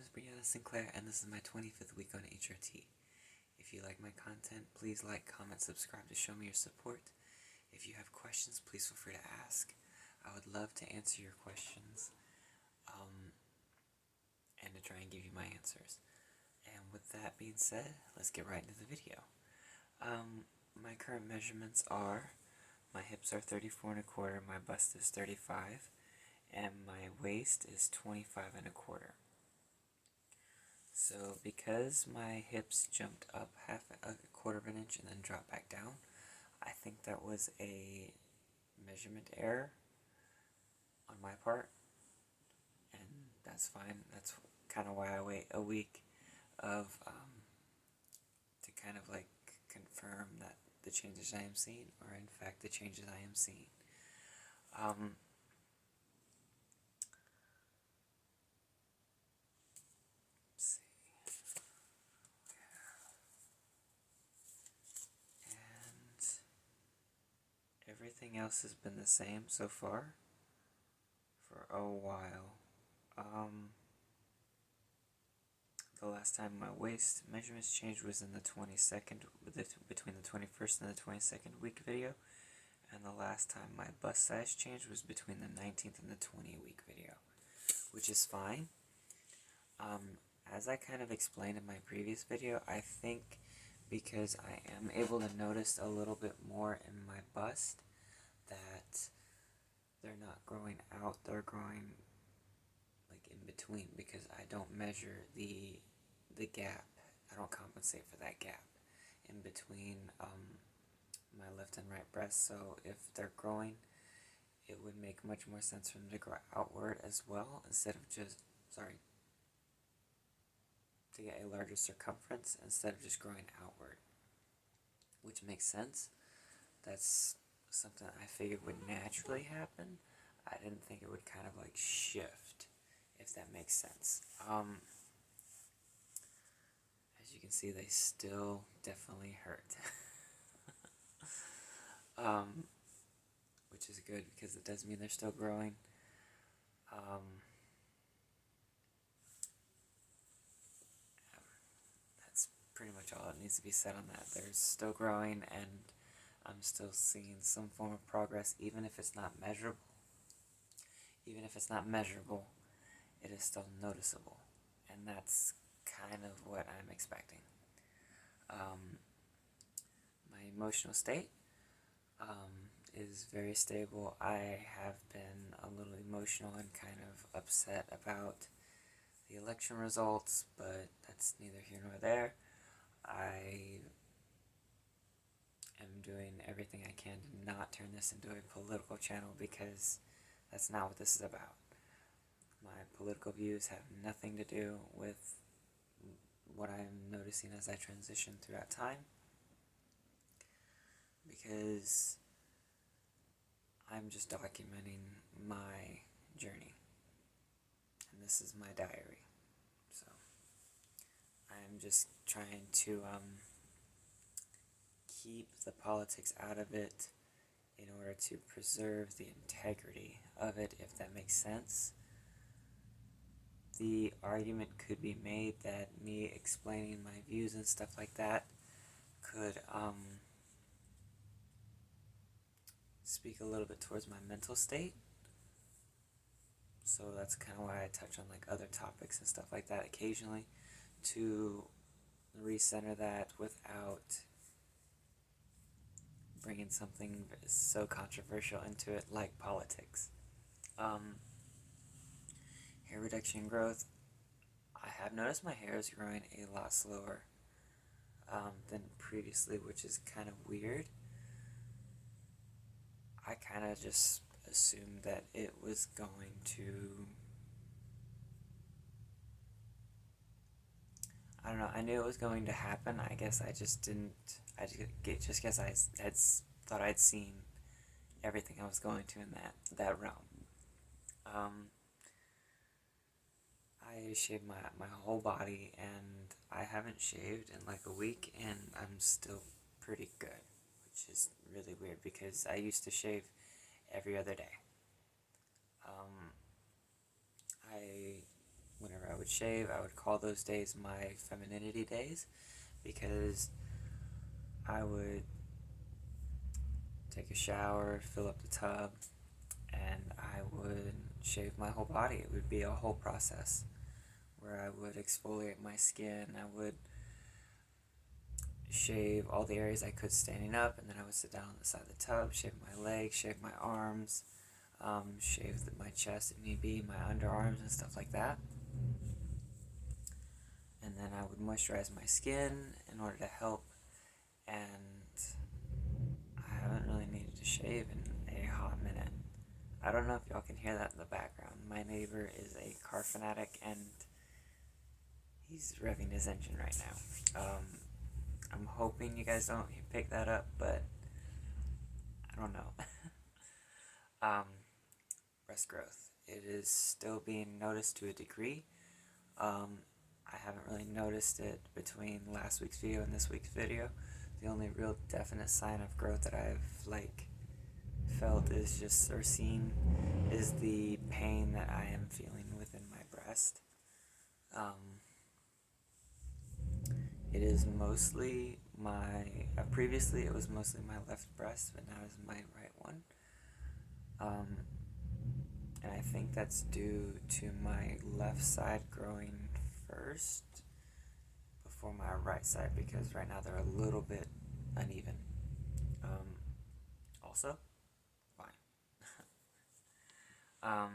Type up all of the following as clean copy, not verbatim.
is Brianna Sinclair, and this is my 25th week on HRT. If you like my content, please like, comment, subscribe to show me your support. If you have questions, please feel free to ask. I would love to answer your questions, and to try and give you my answers. And with that being said, let's get right into the video. My current measurements are, my hips are 34 and a quarter, my bust is 35, and my waist is 25 and a quarter. So because my hips jumped up a quarter of an inch and then dropped back down, I think that was a measurement error on my part, and that's fine. That's kind of why I wait a week of to kind of like confirm that the changes I am seeing are in fact the changes I am seeing. Let's see. And everything else has been the same so far for a while. The last time my waist measurements changed was in the 22nd, between the 21st and the 22nd week video, and the last time my bust size changed was between the 19th and the 20th week video, which is fine. As I kind of explained in my previous video, I think because I am able to notice a little bit more in my bust that they're not growing out, they're growing like in between, because I don't measure the gap. I don't compensate for that gap in between my left and right breast. So if they're growing, it would make much more sense for them to grow outward as well, instead of just, to get a larger circumference instead of just growing outward, which makes sense. That's something I figured would naturally happen. I didn't think it would kind of like shift, if that makes sense. As you can see, they still definitely hurt. Which is good, because it does mean they're still growing. That's pretty much all that needs to be said on that. They're still growing, and I'm still seeing some form of progress, even if it's not measurable. Even if it's not measurable, it is still noticeable, and that's kind of what I'm expecting. My emotional state is very stable. I have been a little emotional and kind of upset about the election results, but that's neither here nor there. I am doing everything I can to not turn this into a political channel, because that's not what this is about. My political views have nothing to do with what I am noticing as I transition throughout time, because I'm just documenting my journey, and this is my diary. So I'm just trying to keep the politics out of it in order to preserve the integrity of it, if that makes sense. The argument could be made that me explaining my views and stuff like that could speak a little bit towards my mental state. So that's kind of why I touch on like other topics and stuff like that occasionally, to recenter that without bringing something so controversial into it like politics. Hair reduction and growth. I have noticed my hair is growing a lot slower than previously, which is kind of weird. I kind of just assumed that it was going to, I don't know, I knew it was going to happen. I guess I just didn't, just guess I had thought I'd seen everything I was going to in that realm. I shaved my whole body, and I haven't shaved in like a week, and I'm still pretty good, which is really weird, because I used to shave every other day. Whenever I would shave, I would call those days my femininity days, because I would take a shower, fill up the tub, and I would shave my whole body. It would be a whole process where I would exfoliate my skin. I would shave all the areas I could standing up, and then I would sit down on the side of the tub, shave my legs, shave my arms, shave my chest if need be, my underarms and stuff like that. And then I would moisturize my skin in order to help, and I haven't really needed to shave in a hot minute. I don't know if y'all can hear that in the background. My neighbor is a car fanatic, and he's revving his engine right now. I'm hoping you guys don't pick that up, but I don't know. Breast growth. It is still being noticed to a degree. I haven't really noticed it between last week's video and this week's video. The only real definite sign of growth that I've felt is just, or seen, is the pain that I am feeling within my breast. It is mostly previously it was mostly my left breast, but now it's my right one. And I think that's due to my left side growing first before my right side, because right now they're a little bit uneven. Also, fine. Yeah.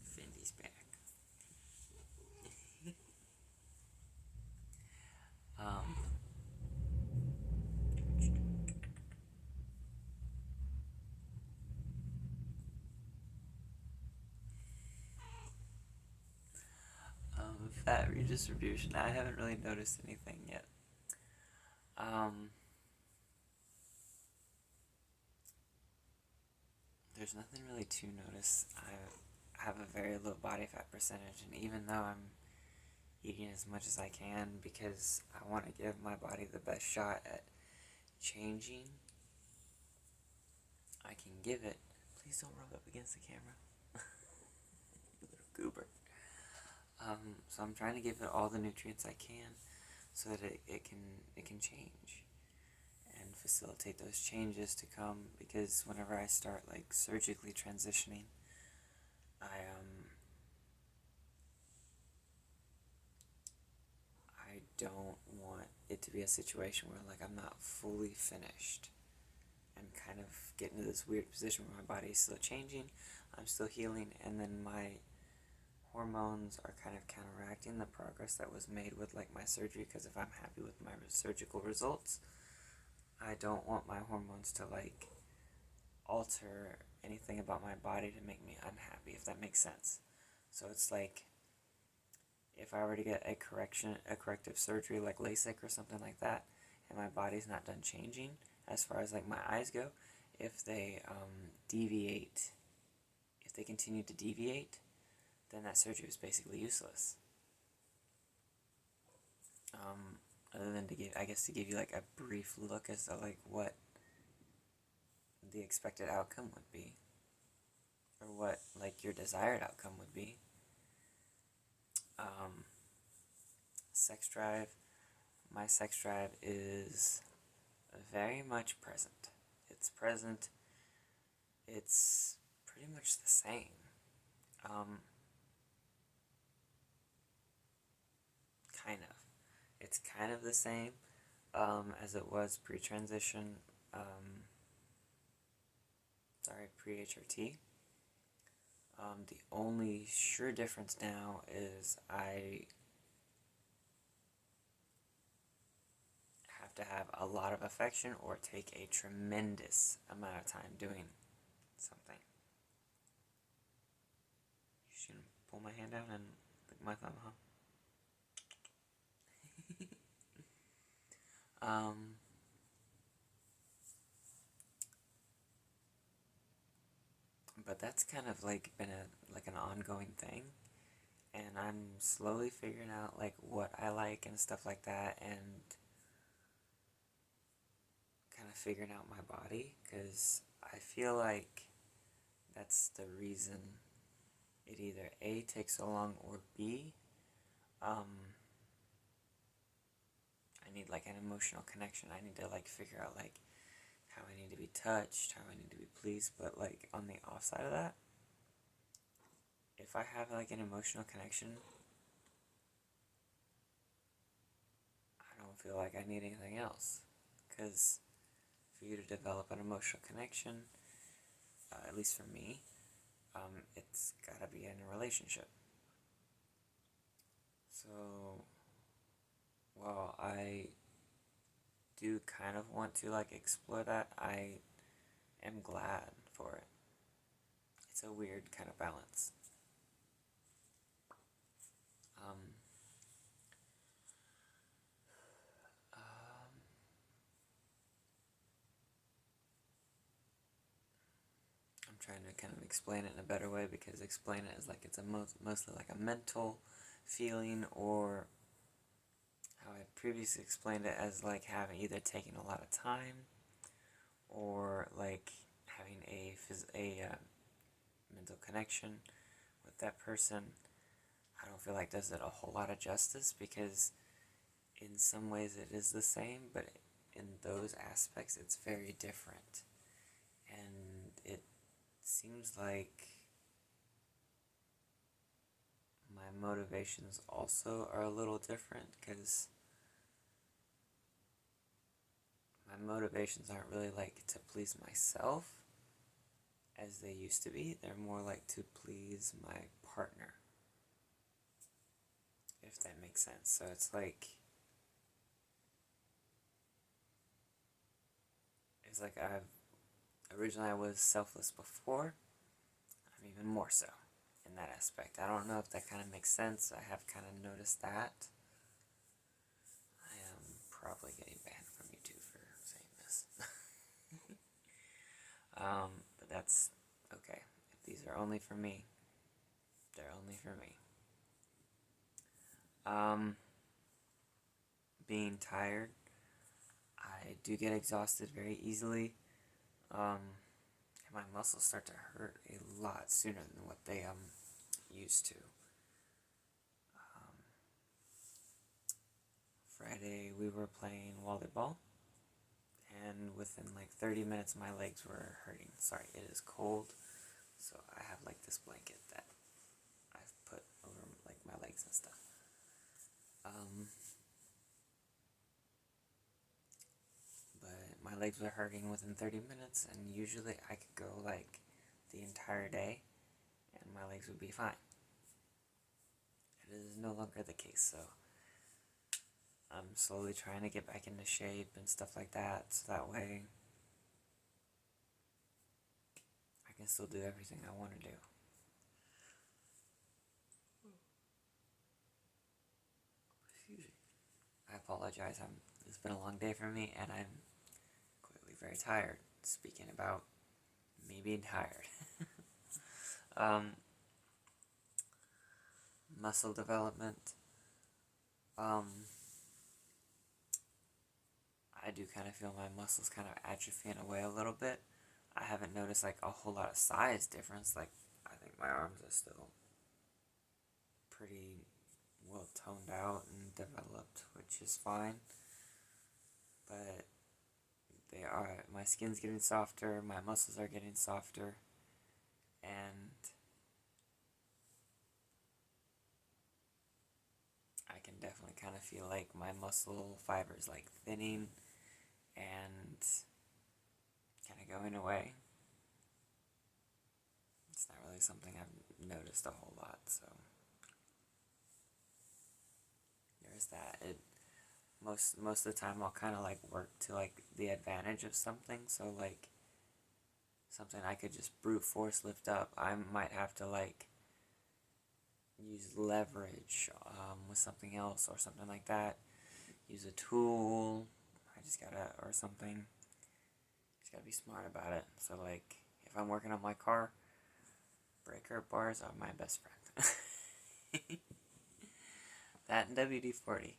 Findy's back. Fat redistribution. I haven't really noticed anything yet. There's nothing really to notice. I have a very low body fat percentage, and even though I'm eating as much as I can because I want to give my body the best shot at changing, I can give it. Please don't rub up against the camera. You little goober. So I'm trying to give it all the nutrients I can so that it can change and facilitate those changes to come, because whenever I start surgically transitioning, I don't want it to be a situation where I'm not fully finished and kind of get into this weird position where my body is still changing, I'm still healing, and then my hormones are kind of counteracting the progress that was made with my surgery, because if I'm happy with my surgical results, I don't want my hormones to alter anything about my body to make me unhappy, if that makes sense. So it's if I were to get a corrective surgery like LASIK or something like that, and my body's not done changing as far as my eyes go, if they deviate, if they continue to deviate, then that surgery is basically useless. Other than to give you a brief look as to what the expected outcome would be, or what your desired outcome would be. Sex drive. My sex drive is very much present. It's present. It's pretty much the same. Kind of. It's kind of the same as it was pre-transition, pre-HRT. The only sure difference now is I have to have a lot of affection or take a tremendous amount of time doing something. You shouldn't pull my hand down and lick my thumb, huh? But that's kind of been an ongoing thing, and I'm slowly figuring out what I like and stuff like that, and kind of figuring out my body, because I I feel like that's the reason it either A, takes so long, or B, I need like an emotional connection. I need to like figure out like how I need to be touched, how I need to be pleased. But like on the offside of that, if I have like an emotional connection, I don't feel like I need anything else. Because for you to develop an emotional connection, at least for me, it's gotta be in a relationship. So, while I do kind of want to like explore that, I am glad for it. It's a weird kind of balance. Um, I'm trying to kind of explain it in a better way, because explain it is like it's mostly like a mental feeling, or how I previously explained it as like having either taken a lot of time, or like having a mental connection with that person. I don't feel like does it a whole lot of justice, because in some ways it is the same, but in those aspects it's very different. And it seems like my motivations also are a little different, because my motivations aren't really like to please myself as they used to be. They're more like to please my partner, if that makes sense. So it's like originally I was selfless before. I'm even more so in that aspect. I don't know if that kind of makes sense. I have kind of noticed that. I am probably getting banned from YouTube for saying this. But that's okay. If these are only for me, they're only for me. Being tired, I do get exhausted very easily. And my muscles start to hurt a lot sooner than what they used to. Friday we were playing volleyball, and within like 30 minutes my legs were hurting. Sorry, it is cold, so I have like this blanket that I've put over like my legs and stuff. But my legs were hurting within 30 minutes, and usually I could go like the entire day and my legs would be fine. It is no longer the case, so I'm slowly trying to get back into shape and stuff like that, so that way I can still do everything I want to do. Excuse me. I apologize. It's been a long day for me, and I'm clearly very tired. Speaking about me being tired. Muscle development. I do kind of feel my muscles kind of atrophying away a little bit. I haven't noticed like a whole lot of size difference. Like, I think my arms are still pretty well toned out and developed, which is fine. But my skin's getting softer, my muscles are getting softer, and I can definitely kind of feel like my muscle fibers like thinning and kind of going away. It's not really something I've noticed a whole lot, so there's that. Most of the time I'll kind of like work to like the advantage of something. So like something I could just brute force lift up, I might have to like use leverage with something else or something like that. Use a tool. Or something. Just gotta be smart about it. So like if I'm working on my car, breaker bars are my best friend. That and WD-40.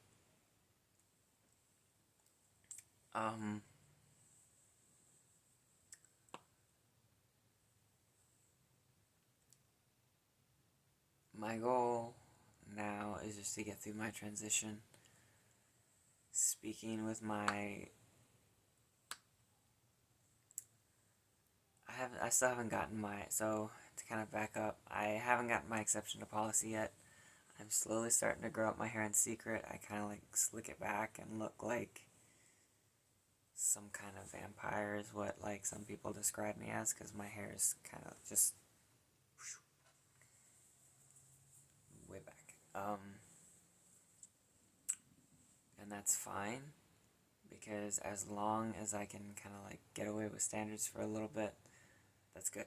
my goal now is just to get through my transition. Speaking with my... I still haven't gotten my... So, to kind of back up, I haven't gotten my exception to policy yet. I'm slowly starting to grow out my hair in secret. I kind of like slick it back and look like some kind of vampire is what like some people describe me as, because my hair is kind of just way back. And that's fine, because as long as I can kind of like get away with standards for a little bit, that's good.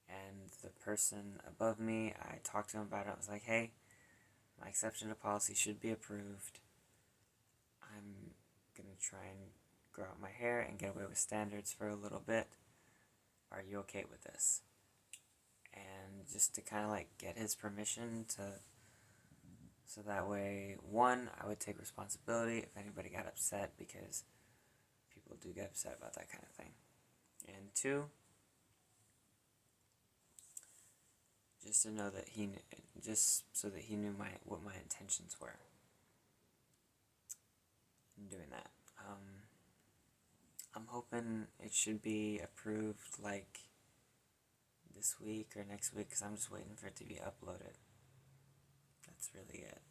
And the person above me, I talked to him about it. I was like, hey, my exception to policy should be approved. I'm gonna try and grow out my hair and get away with standards for a little bit. Are you okay with this? And just to kind of like get his permission to, so that way, one, I would take responsibility if anybody got upset, because people do get upset about that kind of thing. And two, just to know that just so that he knew what my intentions were in doing that. I'm hoping it should be approved like this week or next week, because I'm just waiting for it to be uploaded. That's really it.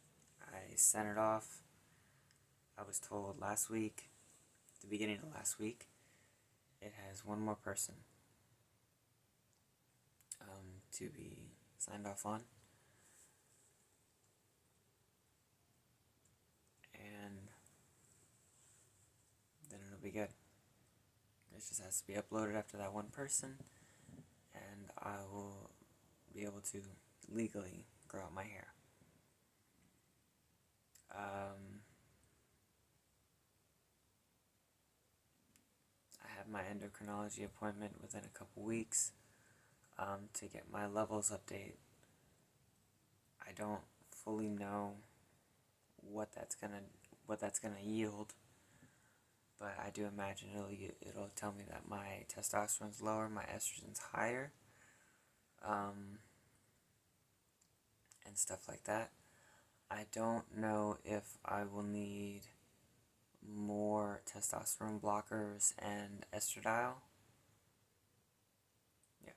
I sent it off. I was told last week, the beginning of last week, it has one more person to be signed off on. And then it'll be good. It just has to be uploaded after that one person, and I will be able to legally grow out my hair. I have my endocrinology appointment within a couple weeks to get my levels update. I don't fully know what that's gonna yield, but I do imagine it'll tell me that my testosterone's lower, my estrogen's higher, and stuff like that. I don't know if I will need more testosterone blockers and estradiol. Yeah.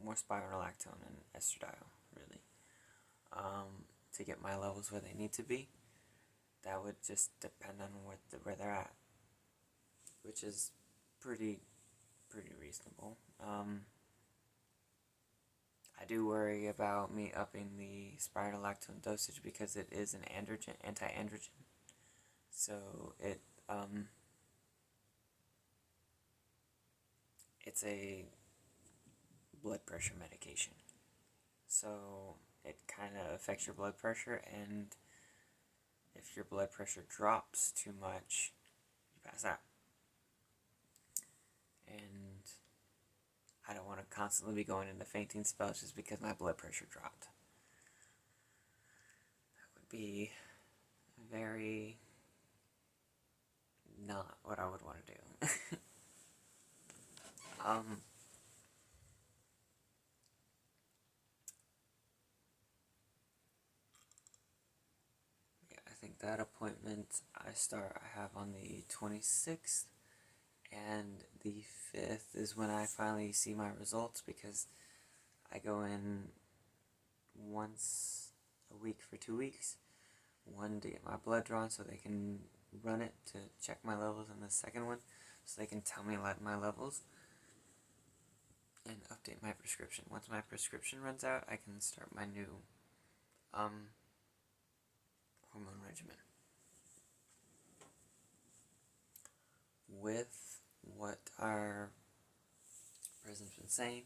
More spironolactone and estradiol, really. To get my levels where they need to be. That would just depend on where they're at, which is pretty reasonable. I do worry about me upping the spironolactone dosage, because it is an anti-androgen. So it's a blood pressure medication. So it kind of affects your blood pressure, and if your blood pressure drops too much, you pass out. And I don't want to constantly be going into fainting spells just because my blood pressure dropped. That would be very not what I would want to do. Yeah, I think that appointment I have on the 26th, and the 5th is when I finally see my results, because I go in once a week for 2 weeks. One to get my blood drawn so they can run it to check my levels, and the second one so they can tell me my levels and update my prescription. Once my prescription runs out, I can start my new hormone regimen. With what our president's been saying,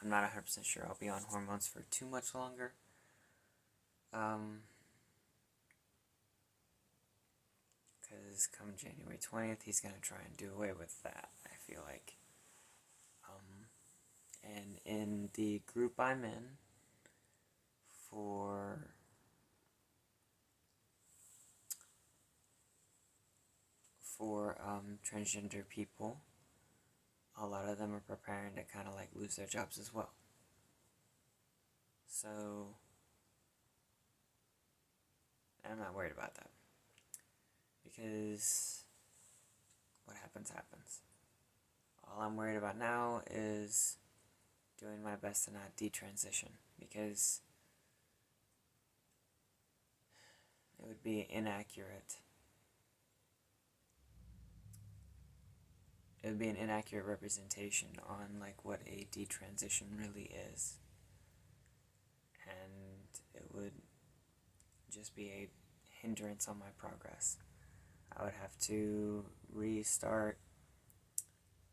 I'm not 100% sure I'll be on hormones for too much longer. Because come January 20th, he's going to try and do away with that, I feel like. And in the group I'm in for transgender people, a lot of them are preparing to kind of like lose their jobs as well. So I'm not worried about that, because what happens happens. All I'm worried about now is doing my best to not detransition, because it would be inaccurate. It would be an inaccurate representation on like what a detransition really is, and it would just be a hindrance on my progress. I would have to restart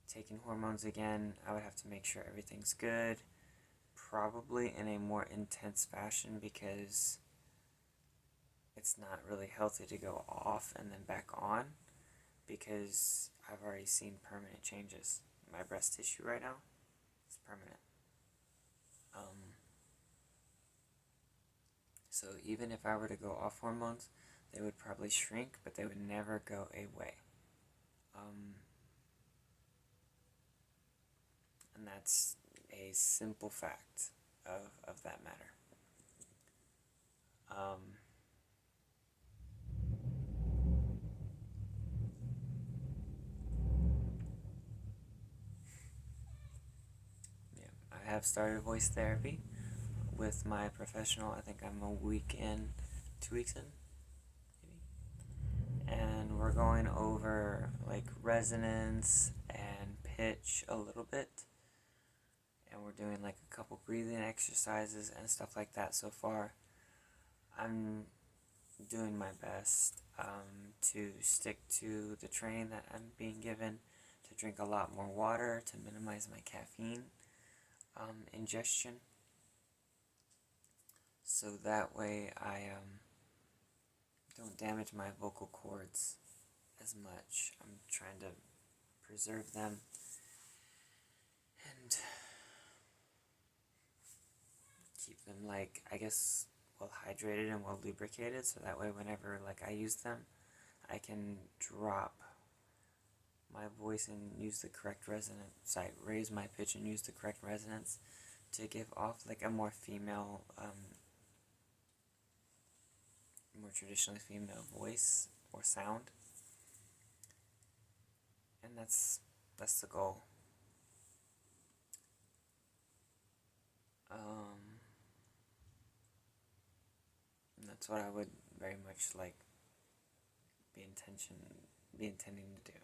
taking hormones again. I would have to make sure everything's good, probably in a more intense fashion, because it's not really healthy to go off and then back on, because I've already seen permanent changes. My breast tissue right now is permanent. So even if I were to go off hormones, they would probably shrink, but they would never go away. And that's a simple fact of that matter. Yeah, I have started voice therapy with my professional. I think I'm a week in, 2 weeks in, maybe. And we're going over like resonance and pitch a little bit. And we're doing like a couple breathing exercises and stuff like that so far. I'm doing my best to stick to the training that I'm being given, to drink a lot more water, to minimize my caffeine ingestion, so that way I don't damage my vocal cords as much. I'm trying to preserve them and keep them, like, I guess, well hydrated and well lubricated, so that way whenever like I use them, I can drop my voice and use the correct resonance. I raise my pitch and use the correct resonance to give off like a more female, more traditionally female voice or sound. And that's the goal. And that's what I would very much like be intending to do,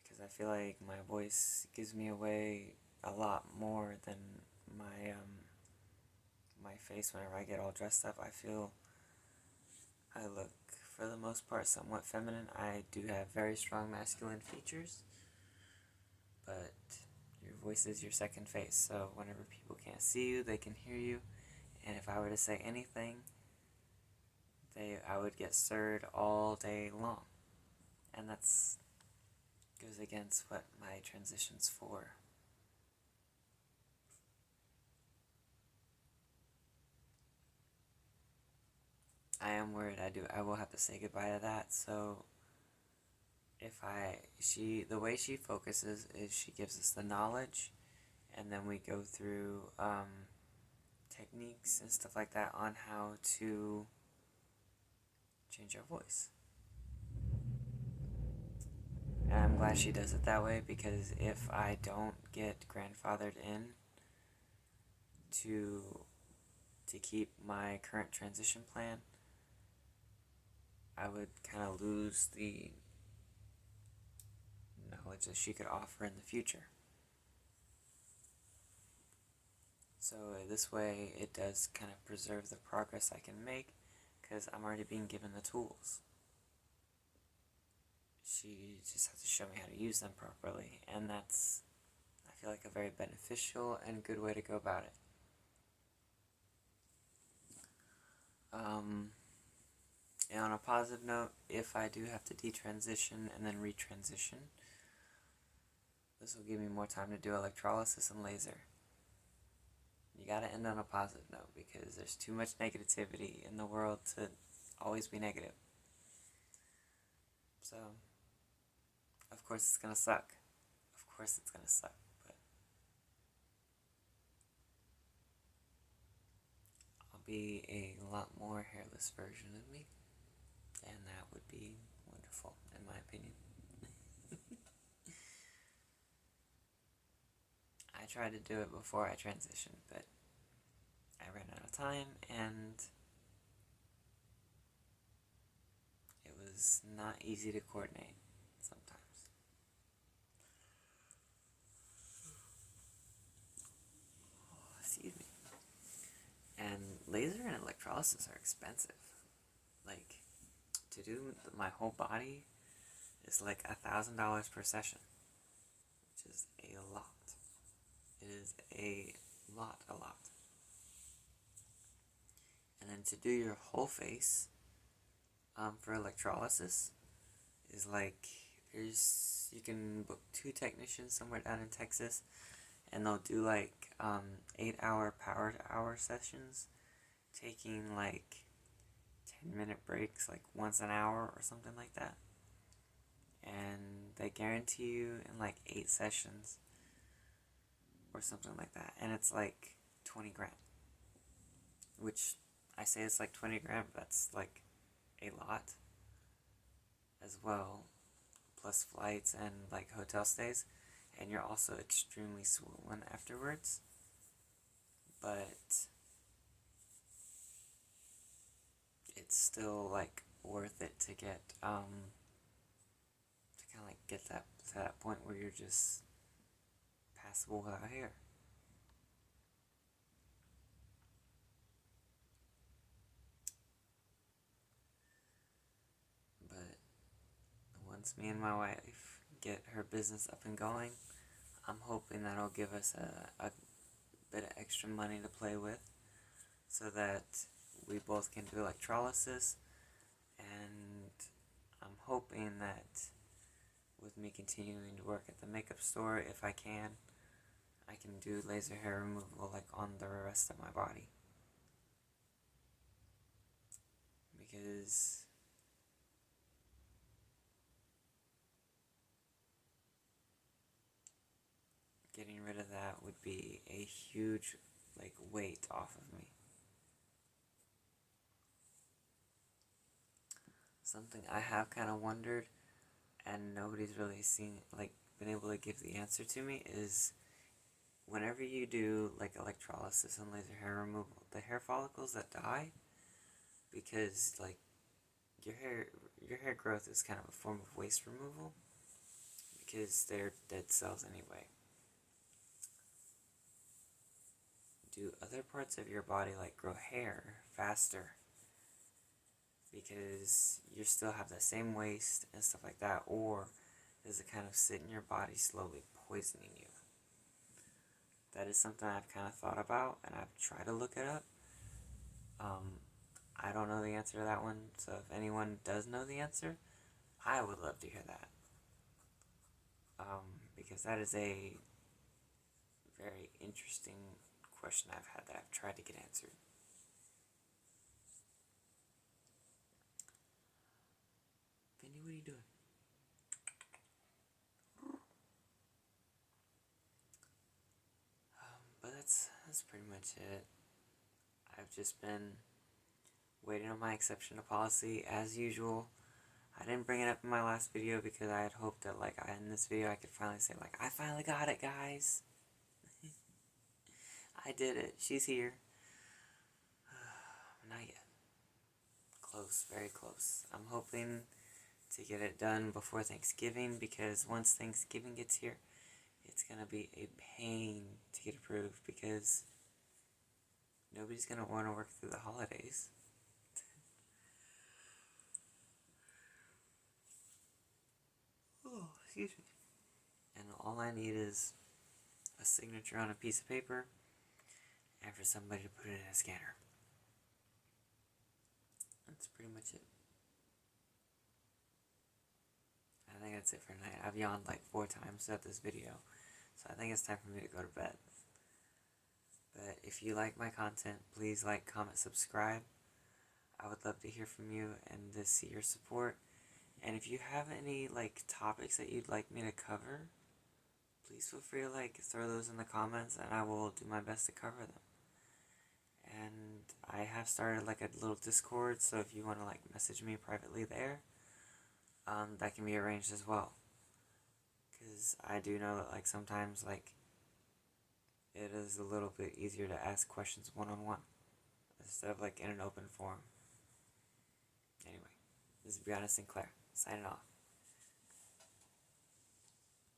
because I feel like my voice gives me away a lot more than my my face. Whenever I get all dressed up, I feel I look, for the most part, somewhat feminine. I do have very strong masculine features, but your voice is your second face, so whenever people can't see you, they can hear you, and if I were to say anything, I would get sirred all day long, and that's goes against what my transition's for. I am worried I will have to say goodbye to that, so the way she focuses is she gives us the knowledge, and then we go through techniques and stuff like that on how to change our voice. And I'm glad she does it that way, because if I don't get grandfathered in to keep my current transition plan, I would kind of lose the knowledge that she could offer in the future. So this way it does kind of preserve the progress I can make, because I'm already being given the tools. She just has to show me how to use them properly, and that's, I feel like, a very beneficial and good way to go about it. And on a positive note, if I do have to detransition and then retransition, this will give me more time to do electrolysis and laser. You gotta end on a positive note, because there's too much negativity in the world to always be negative. So, of course it's gonna suck. Of course it's gonna suck, but be a lot more hairless version of me, and that would be wonderful, in my opinion. I tried to do it before I transitioned, but I ran out of time, and it was not easy to coordinate sometimes. Oh, excuse me. And laser and electrolysis are expensive. Like, to do my whole body is like $1,000 per session, which is a lot. It is a lot. And then to do your whole face, for electrolysis, is like, you can book 2 technicians somewhere down in Texas, and they'll do like 8-hour power hour sessions, taking like 10-minute breaks, like once an hour or something like that. And they guarantee you in like 8 sessions or something like that, and it's like 20 grand. Which I say it's like 20 grand, but that's like a lot as well, plus flights and like hotel stays, and you're also extremely swollen afterwards. But it's still like worth it to get to kind of like get that to that point where you're just passable without hair. But once me and my wife get her business up and going, I'm hoping that'll give us a bit of extra money to play with, so that we both can do electrolysis. And I'm hoping that with me continuing to work at the makeup store, if I can do laser hair removal like on the rest of my body. Because getting rid of that would be a huge like weight off of me. Something I have kind of wondered, and nobody's really been able to give the answer to me, is whenever you do like electrolysis and laser hair removal, the hair follicles that die, because like your hair growth is kind of a form of waste removal, because they're dead cells anyway. Do other parts of your body like grow hair faster because you still have the same waste and stuff like that, or does it kind of sit in your body slowly poisoning you? That is something I've kind of thought about, and I've tried to look it up. I don't know the answer to that one, so if anyone does know the answer, I would love to hear that. Because that is a very interesting question I've had that I've tried to get answered. Vinny, what are you doing? But that's pretty much it. I've just been waiting on my exception to policy as usual. I didn't bring it up in my last video because I had hoped that in this video I could finally say I finally got it, guys. I did it. She's here. Not yet. Close, very close. I'm hoping to get it done before Thanksgiving, because once Thanksgiving gets here, it's gonna be a pain to get approved, because nobody's gonna want to work through the holidays. Oh, excuse me. And all I need is a signature on a piece of paper and for somebody to put it in a scanner. That's pretty much it. I think that's it for tonight. I've yawned like 4 times throughout this video, so I think it's time for me to go to bed. But if you like my content, please like, comment, subscribe. I would love to hear from you and to see your support. And if you have any topics that you'd like me to cover, please feel free to throw those in the comments, and I will do my best to cover them. And I have I've started like a little Discord, so if you want to like message me privately there, that can be arranged as well. Because I do know that like sometimes like it is a little bit easier to ask questions one-on-one instead of like in an open forum. Anyway, this is Brianna Sinclair, signing off.